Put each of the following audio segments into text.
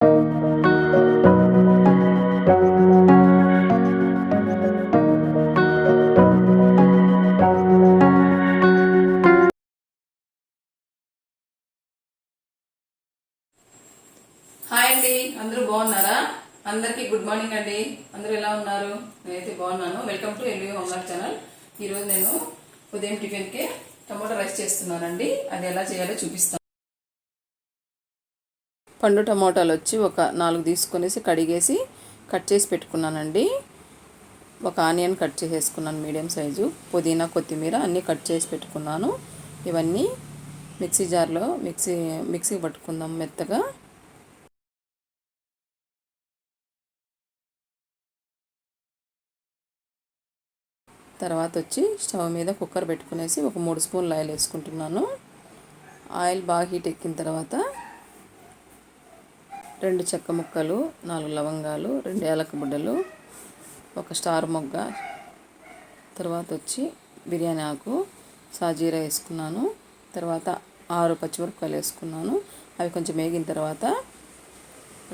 Hi అండి, అందరూ బాగున్నారా? అందరికీ గుడ్ మార్నింగ్ అండి. అందరూ ఎలా ఉన్నారు? నేనైతే బాగున్నాను. Welcome to LV homework channel. ఈరోజు నేను ఉదయం టిఫిన్కి టమాటో రైస్ చేస్తున్నానండి. అది ఎలా చేయాలో చూపిస్తాను. పండు టమాటాలు వచ్చి ఒక 4 తీసుకొనేసి కడిగేసి కట్ చేసి పెట్టుకున్నానండి. ఒక ఆనియన్ కట్ చేసేసుకున్నాను మీడియం సైజు, పుదీనా కొత్తిమీర అన్నీ కట్ చేసి పెట్టుకున్నాను. ఇవన్నీ మిక్సీ జార్లో మిక్సీ పట్టుకుందాం మెత్తగా. తర్వాత వచ్చి స్టవ్ మీద కుక్కర్ పెట్టుకునేసి ఒక 3 స్పూన్లు ఆయిల్ వేసుకుంటున్నాను. ఆయిల్ బాగా హీట్ ఎక్కిన తర్వాత 2 చెక్క ముక్కలు, 4 లవంగాలు, 2 యాలక బుడ్డలు, ఒక స్టార్ మొగ్గ, తర్వాత వచ్చి బిర్యానీ ఆకు, సాజీరా వేసుకున్నాను. తర్వాత 6 పచ్చిమిరపకాయలు వేసుకున్నాను. అవి కొంచెం వేగిన తర్వాత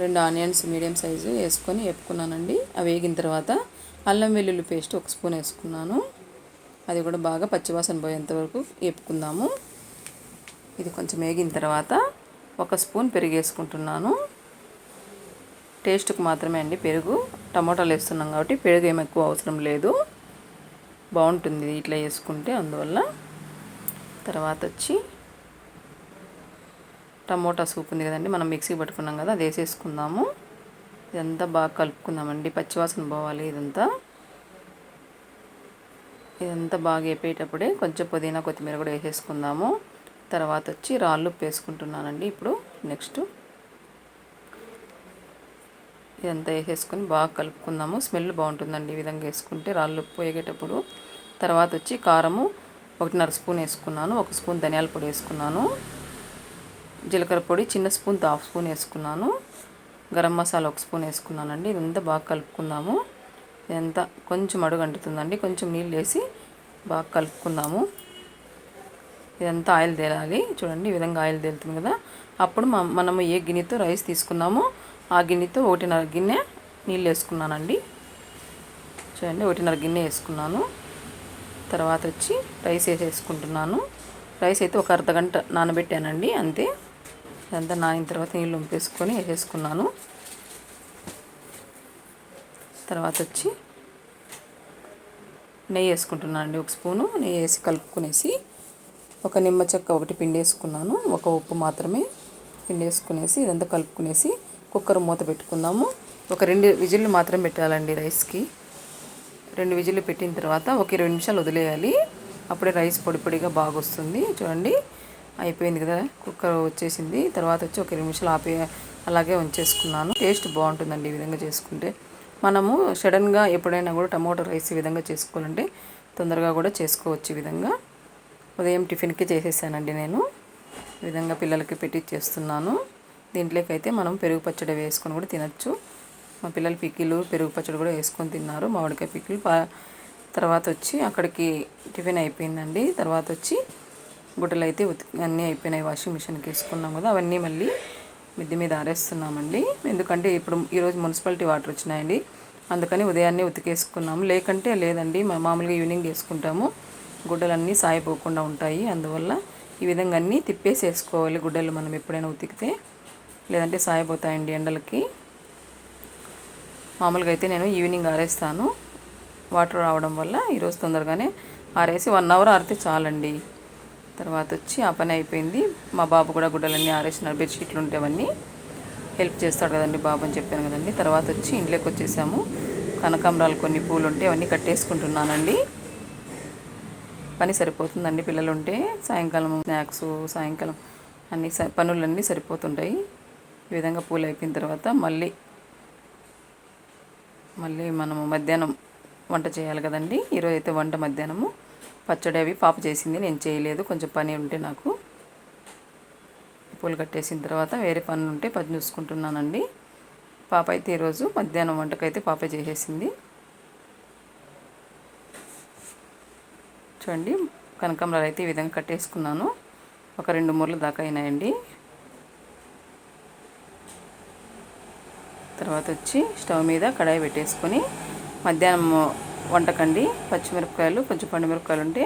2 ఆనియన్స్ మీడియం సైజు వేసుకొని వేపుకున్నానండి. అవి వేగిన తర్వాత అల్లం వెల్లుల్లి పేస్ట్ 1 స్పూన్ వేసుకున్నాను. అది కూడా బాగా పచ్చివాసన పోయేంత వరకు వేపుకుందాము. ఇది కొంచెం వేగిన తర్వాత 1 స్పూన్ పెరుగు వేసుకుంటున్నాను. టేస్ట్కి మాత్రమే అండి పెరుగు, టమాటాలు వేస్తున్నాం కాబట్టి పెరుగు ఏమి ఎక్కువ అవసరం లేదు, బాగుంటుంది ఇట్లా వేసుకుంటే అందువల్ల. తర్వాత వచ్చి టమోటా సూప్ ఉంది కదండి, మనం మిక్సీ పట్టుకున్నాం కదా, అది వేసేసుకుందాము. ఇదంతా బాగా కలుపుకుందామండి, పచ్చివాసన పోవాలి. ఇదంతా బాగా వేపేటప్పుడే కొంచెం పుదీనా కొత్తిమీర కూడా వేసేసుకుందాము. తర్వాత వచ్చి రాళ్ళు ఉప్పు వేసుకుంటున్నానండి. ఇప్పుడు నెక్స్ట్ ఇదంతా వేసేసుకొని బాగా కలుపుకుందాము. స్మెల్ బాగుంటుందండి ఈ విధంగా వేసుకుంటే, రాళ్ళు ఉప్పు వేగేటప్పుడు. తర్వాత వచ్చి కారము 1.5 స్పూన్ వేసుకున్నాను. 1 స్పూన్ ధనియాల పొడి వేసుకున్నాను. జీలకర్ర పొడి చిన్న స్పూన్ 1/2 స్పూన్ వేసుకున్నాను. గరం మసాలా 1 స్పూన్ వేసుకున్నానండి. ఇదంతా బాగా కలుపుకుందాము. ఇదంతా కొంచెం అడుగు అంటుతుందండి, కొంచెం నీళ్ళు వేసి బాగా కలుపుకుందాము. ఇదంతా ఆయిల్ తేలాలి. చూడండి ఈ విధంగా ఆయిల్ తేలుతుంది కదా, అప్పుడు మనము ఏ గిన్నెతో రైస్ తీసుకున్నామో ఆ గిన్నెతో 1.5 గిన్నె నీళ్ళు వేసుకున్నానండి. చూడండి 1.5 గిన్నె వేసుకున్నాను. తర్వాత వచ్చి రైస్ వేసేసుకుంటున్నాను. రైస్ అయితే ఒక అర్ధగంట నానబెట్టానండి అంతే. ఇదంతా నానిన తర్వాత నీళ్ళు ఉంపేసుకొని వేసేసుకున్నాను. తర్వాత వచ్చి నెయ్యి వేసుకుంటున్నాను అండి. 1 స్పూను నెయ్యి వేసి కలుపుకునేసి ఒక నిమ్మ చెక్క ఒకటి పిండి వేసుకున్నాను. ఒక ఉప్పు మాత్రమే పిండి వేసుకునేసి ఇదంతా కలుపుకునేసి కుక్కర్ మూత పెట్టుకుందాము. ఒక 2 విజిల్లు మాత్రం పెట్టాలండి రైస్కి. 2 విజిల్లు పెట్టిన తర్వాత ఒక 20 నిమిషాలు వదిలేయాలి. అప్పుడే రైస్ పొడి పొడిగా బాగా వస్తుంది. చూడండి అయిపోయింది కదా, కుక్కర్ వచ్చేసింది. తర్వాత వచ్చి ఒక 20 నిమిషాలు అలాగే ఉంచేసుకున్నాను. టేస్ట్ బాగుంటుందండి ఈ విధంగా చేసుకుంటే. మనము సడన్గా ఎప్పుడైనా కూడా టమాటో రైస్ ఈ విధంగా చేసుకోవాలంటే తొందరగా కూడా చేసుకోవచ్చు. ఈ విధంగా ఉదయం టిఫిన్కి చేసేసానండి నేను. ఈ విధంగా పిల్లలకి పెట్టి చేస్తున్నాను. దీంట్లోకి అయితే మనం పెరుగు పచ్చడి వేసుకొని కూడా తినచ్చు. మా పిల్లలు పికిలు పెరుగు పచ్చడి కూడా వేసుకొని తిన్నారు, మామిడికాయ పికిలు. తర్వాత వచ్చి అక్కడికి టిఫిన్ అయిపోయిందండి. తర్వాత వచ్చి గుడ్డలు అయితే అన్నీ అయిపోయినాయి, వాషింగ్ మిషన్కి వేసుకున్నాం కదా, అవన్నీ మళ్ళీ మిద్ది మీద ఆరేస్తున్నామండి. ఎందుకంటే ఇప్పుడు ఈరోజు మున్సిపాలిటీ వాటర్ వచ్చినాయండి, అందుకని ఉదయాన్నే ఉతికేసుకున్నాము. లేదండి మామూలుగా ఈవినింగ్ వేసుకుంటాము. గుడ్డలన్నీ సాయిపోకుండా ఉంటాయి, అందువల్ల ఈ విధంగా అన్నీ తిప్పేసి వేసుకోవాలి గుడ్డలు మనం ఎప్పుడైనా ఉతికితే, లేదంటే సాయిపోతాయండి ఎండలకి. మామూలుగా అయితే నేను ఈవినింగ్ ఆరేస్తాను, వాటర్ రావడం వల్ల ఈరోజు తొందరగానే ఆరేసి 1 అవర్ ఆరితే చాలండి. తర్వాత వచ్చి ఆ పని అయిపోయింది. మా బాబు కూడా గుడ్డలన్నీ ఆరేసినారు, బెడ్షీట్లు ఉంటే అవన్నీ హెల్ప్ చేస్తాడు కదండి బాబు అని చెప్పాను కదండి. తర్వాత వచ్చి ఇంట్లోకి వచ్చేసాము. కనకాంబరాలు కొన్ని పూలు ఉంటే అవన్నీ కట్టేసుకుంటున్నానండి. పని సరిపోతుందండి పిల్లలు ఉంటే, సాయంకాలం స్నాక్స్, సాయంకాలం అన్ని పనులన్నీ సరిపోతుంటాయి. ఈ విధంగా పూలు అయిపోయిన తర్వాత మళ్ళీ మనము మధ్యాహ్నం వంట చేయాలి కదండి. ఈరోజు అయితే వంట మధ్యాహ్నము పచ్చడి అవి పాప చేసింది, నేను చేయలేదు, కొంచెం పని ఉంటే నాకు. పూలు కట్టేసిన తర్వాత వేరే పనులు ఉంటే పని చూసుకుంటున్నానండి. పాప అయితే ఈరోజు మధ్యాహ్నం వంటకైతే పాపే చేసేసింది. చూడండి కనకాంబరాలు అయితే ఈ విధంగా కట్టేసుకున్నాను. ఒక 2 మూరలు దాకా అయినాయండి. తర్వాత వచ్చి స్టవ్ మీద కడాయి పెట్టేసుకొని మధ్యాహ్నం వంటకండి పచ్చిమిరపకాయలు కొంచెం పండుమిరపకాయలు ఉంటే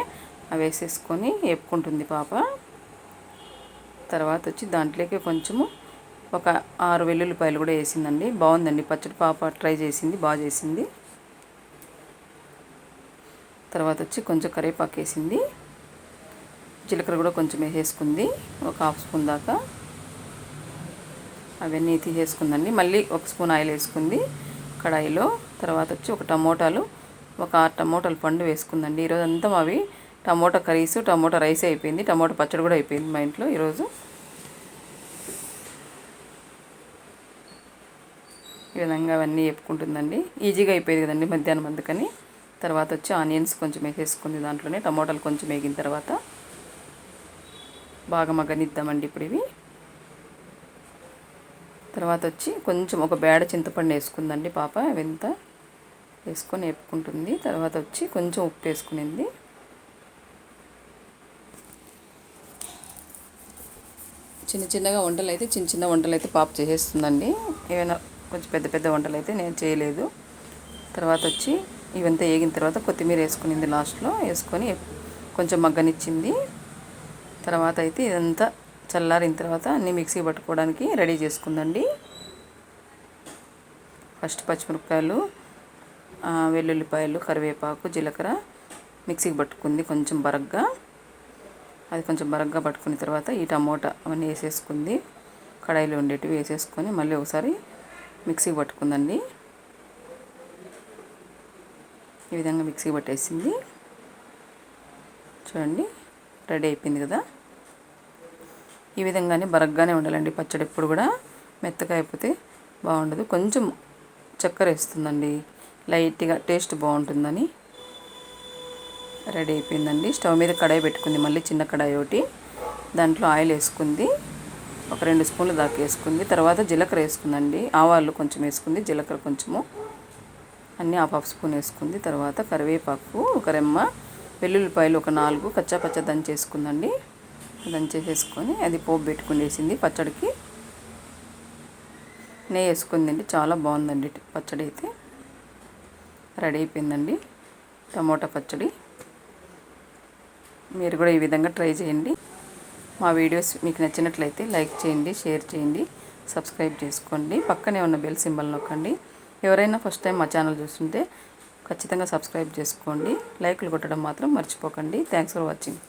అవి వేసేసుకొని వేపుకుంటుంది పాప. తర్వాత వచ్చి దాంట్లోకి కొంచెము ఒక 6 వెల్లుల్లిపాయలు కూడా వేసిందండి. బాగుందండి పచ్చడి, పాప ట్రై చేసింది, బాగా చేసింది. తర్వాత వచ్చి కొంచెం కరివేపాకు వేసింది, జీలకర్ర కూడా కొంచెం వేసేసుకుంది, ఒక 1/2 స్పూన్ దాకా. అవన్నీ తీసేసుకుందండి. మళ్ళీ 1 స్పూన్ ఆయిల్ వేసుకుంది కడాయిలో. తర్వాత వచ్చి ఒక 6 టమోటాలు పండు వేసుకుందండి. ఈరోజు అంతా మావి టమోటా కర్రీస్, టమోటా రైస్ అయిపోయింది, టమోటా పచ్చడి కూడా అయిపోయింది మా ఇంట్లో ఈరోజు. ఈ విధంగా అవన్నీ వేపుకుంటుందండి. ఈజీగా అయిపోయింది కదండి మధ్యాహ్నం అందుకని. తర్వాత వచ్చి ఆనియన్స్ కొంచెం వేసేసుకుంది దాంట్లోనే. టమోటాలు కొంచెం వేగిన తర్వాత బాగా మగ్గనిద్దామండి ఇప్పుడు ఇవి. తర్వాత వచ్చి కొంచెం ఒక బేడ చింతపండు వేసుకుందండి పాప. అవంత వేసుకొని వేపుకుంటుంది. తర్వాత వచ్చి కొంచెం ఉప్పు వేసుకునింది. చిన్న చిన్న వంటలు అయితే పాప చేసేస్తుందండి. ఏమైనా కొంచెం పెద్ద పెద్ద వంటలు అయితే నేను చేయలేదు. తర్వాత వచ్చి ఇవంతా వేగిన తర్వాత కొత్తిమీర వేసుకునింది లాస్ట్లో. వేసుకొని కొంచెం మగ్గనిచ్చింది. తర్వాత అయితే ఇదంతా చల్లారిన తర్వాత అన్నీ మిక్సీ పట్టుకోవడానికి రెడీ చేసుకుందండి. ఫస్ట్ పచ్చిమిరపకాయలు, వెల్లుల్లిపాయలు, కరివేపాకు, జీలకర్ర మిక్సీకి పట్టుకుంది కొంచెం బరగ్గా. అది కొంచెం బరగ్గా పట్టుకున్న తర్వాత ఈ టమోటా అవన్నీ వేసేసుకుంది. కడాయిలో ఉండేటివి వేసేసుకొని మళ్ళీ ఒకసారి మిక్సీకి పట్టుకుందండి. ఈ విధంగా మిక్సీ పట్టేసింది. చూడండి రెడీ అయిపోయింది కదా. ఈ విధంగానే బరగ్గానే ఉండాలండి పచ్చడి. ఎప్పుడు కూడా మెత్తగా అయిపోతే బాగుండదు. కొంచెం చక్కెర వేస్తుందండి లైట్గా, టేస్ట్ బాగుంటుందని. రెడీ అయిపోయిందండి. స్టవ్ మీద కడాయి పెట్టుకుంది, మళ్ళీ చిన్న కడాయి ఒకటి. దాంట్లో ఆయిల్ వేసుకుంది, ఒక 2 స్పూన్లు దాకా వేసుకుంది. తర్వాత జీలకర్ర వేసుకుందండి, ఆవాలు కొంచెం వేసుకుంది, జీలకర్ర కొంచెము అన్నీ 1/2 స్పూన్ వేసుకుంది. తర్వాత కరివేపాకు ఒక రెమ్మ, వెల్లుల్లిపాయలు ఒక 4 కచ్చా దంచేసుకుందండి. దంచేసేసుకొని అది పోపు పెట్టుకునేసింది. పచ్చడికి నెయ్యి వేసుకుందండి. చాలా బాగుందండి పచ్చడి అయితే. రెడీ అయిపోయిందండి టమోటా పచ్చడి. మీరు కూడా ఈ విధంగా ట్రై చేయండి. మా వీడియోస్ మీకు నచ్చినట్లయితే లైక్ చేయండి, షేర్ చేయండి, సబ్స్క్రైబ్ చేసుకోండి. పక్కనే ఉన్న బెల్ సింబల్ నొక్కండి. ఎవరైనా ఫస్ట్ టైం మా ఛానల్ చూస్తుంటే ఖచ్చితంగా సబ్స్క్రైబ్ చేసుకోండి. లైక్లు కొట్టడం మాత్రం మర్చిపోకండి. Thanks for watching.